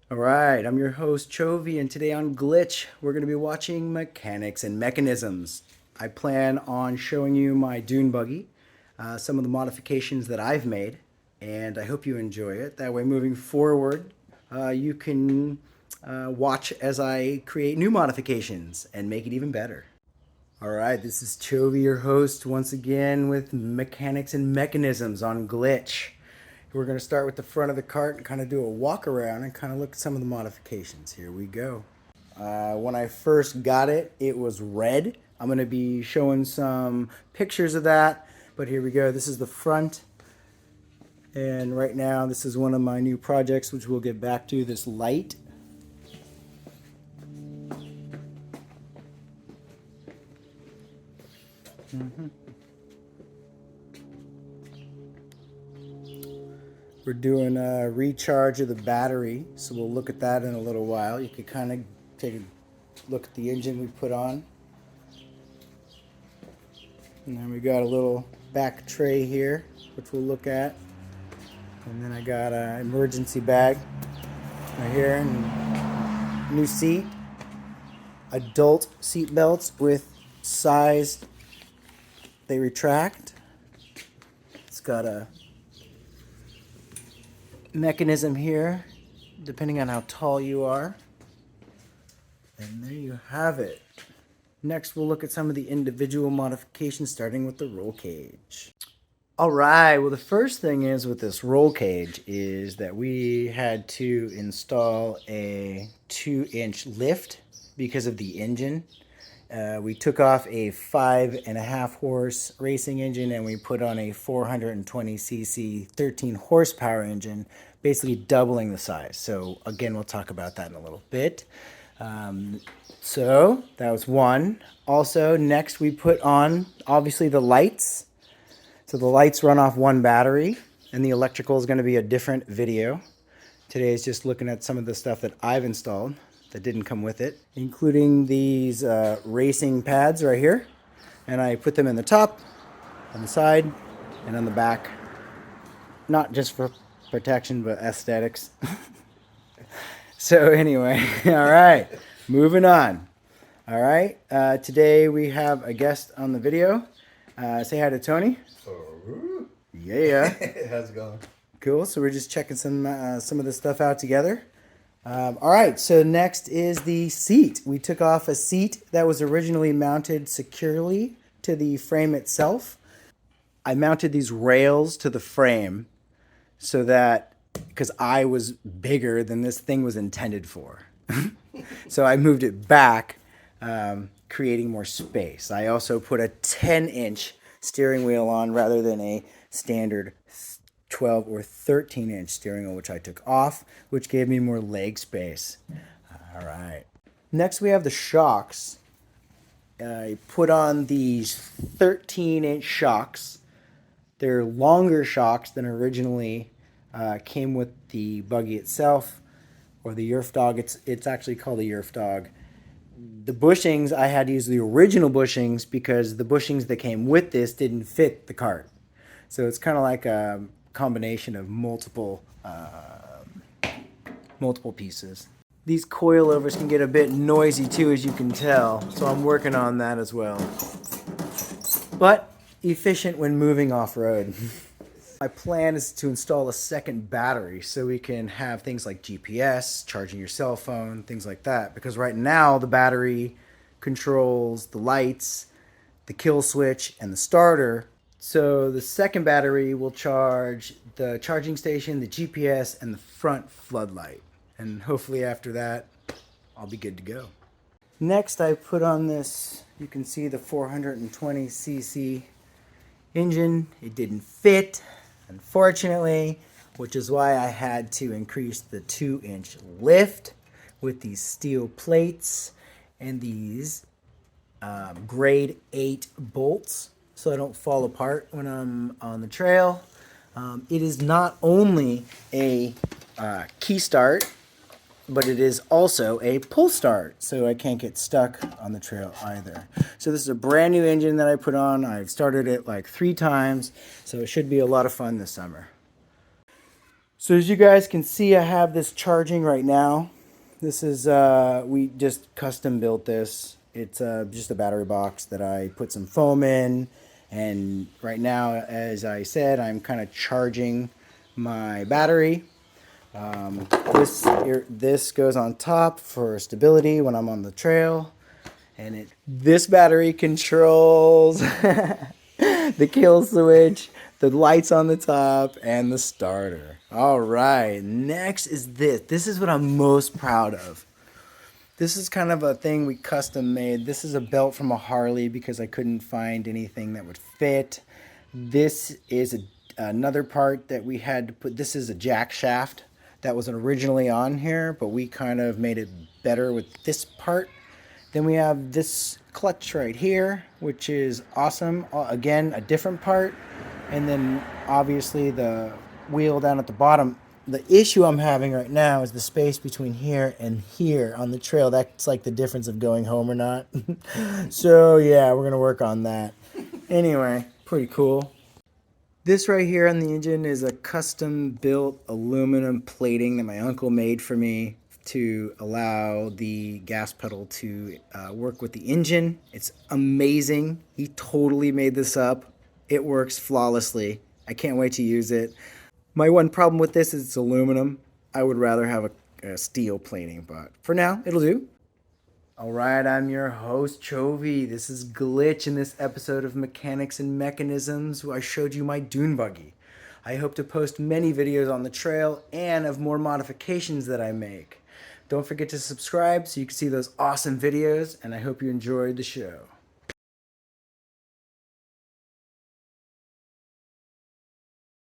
All right, I'm your host Chovy, and today on Glitch, we're going to be watching mechanics and mechanisms. I plan on showing you my Dunebuggy, some of the modifications that I've made, and I hope you enjoy it. That way, moving forward, you can watch as I create new modifications and make it even better. All right, this is Chovy, your host, once again with mechanics and mechanisms on Glitch. We're going to start with the front of the cart and kind of do a walk around and kind of look at some of the modifications. Here we go. When I first got it, it was red. I'm going to be showing some pictures of that, but here we go. This is the front. And right now, this is one of my new projects, which we'll get back to, this light. We're doing a recharge of the battery, so we'll look at that in a little while. You could kind of take a look at the engine we put on. And then we got a little back tray here, which we'll look at. And then I got an emergency bag right here, and new seat. Adult seat belts with size, they retract. It's got a mechanism here, depending on how tall you are. And there you have it. Next, we'll look at some of the individual modifications, starting with the roll cage. All right, well, the first thing is with this roll cage is that we had to install a 2-inch lift because of the engine. We took off a 5.5 horse racing engine and we put on a 420cc 13 horsepower engine, basically doubling the size. So again, we'll talk about that in a little bit. So that was one. Also, next we put on obviously the lights. So the lights run off one battery, and the electrical is going to be a different video. Today is just looking at some of the stuff that I've installed that didn't come with it, including these racing pads right here. And I put them in the top, on the side, and on the back. Not just for protection, but aesthetics. So anyway, all right, moving on. All right, today we have a guest on the video. Say hi to Tony. Yeah. How's it going? Cool. So we're just checking some of this stuff out together. All right. So next is the seat. We took off a seat that was originally mounted securely to the frame itself. I mounted these rails to the frame so that, because I was bigger than this thing was intended for. So I moved it back, creating more space. I also put a 10-inch steering wheel on rather than a standard 12 or 13-inch steering wheel, which I took off, which gave me more leg space. All right. Next, we have the shocks. I put on these 13-inch shocks. They're longer shocks than originally came with the buggy itself, or the Yerf Dog. It's actually called the Yerf Dog. The bushings, I had to use the original bushings because the bushings that came with this didn't fit the cart. So it's kind of like a combination of multiple pieces. These coilovers can get a bit noisy too, as you can tell, so I'm working on that as well. But efficient when moving off-road. My plan is to install a second battery so we can have things like GPS, charging your cell phone, things like that. Because right now the battery controls the lights, the kill switch, and the starter. So the second battery will charge the charging station, the GPS, and the front floodlight. And hopefully after that, I'll be good to go. Next, I put on this, you can see the 420cc engine. It didn't fit, unfortunately, which is why I had to increase the 2-inch lift with these steel plates and these grade 8 bolts so I don't fall apart when I'm on the trail. It is not only a key start, but it is also a pull start, so I can't get stuck on the trail either. So this is a brand new engine that I put on. I've started it like 3 times, so it should be a lot of fun this summer. So as you guys can see, I have this charging right now. This is, we just custom built this. It's just a battery box that I put some foam in. And right now, as I said, I'm kind of charging my battery. This goes on top for stability when I'm on the trail. And this battery controls the kill switch, the lights on the top, and the starter. All right, next is this. This is what I'm most proud of. This is kind of a thing we custom made. This is a belt from a Harley because I couldn't find anything that would fit. This is another part that we had to put. This is a jack shaft that was originally on here, but we kind of made it better with this part. Then we have this clutch right here, which is awesome. Again, a different part. And then obviously the wheel down at the bottom. The issue I'm having right now is the space between here and here on the trail. That's like the difference of going home or not. So yeah, we're gonna work on that. Anyway, pretty cool. This right here on the engine is a custom built aluminum plating that my uncle made for me to allow the gas pedal to work with the engine. It's amazing. He totally made this up. It works flawlessly. I can't wait to use it. My one problem with this is it's aluminum. I would rather have a steel plating, but for now, it'll do. All right, I'm your host, Chovy. This is Glitch in this episode of Mechanics and Mechanisms, where I showed you my Dunebuggy. I hope to post many videos on the trail and of more modifications that I make. Don't forget to subscribe so you can see those awesome videos, and I hope you enjoyed the show.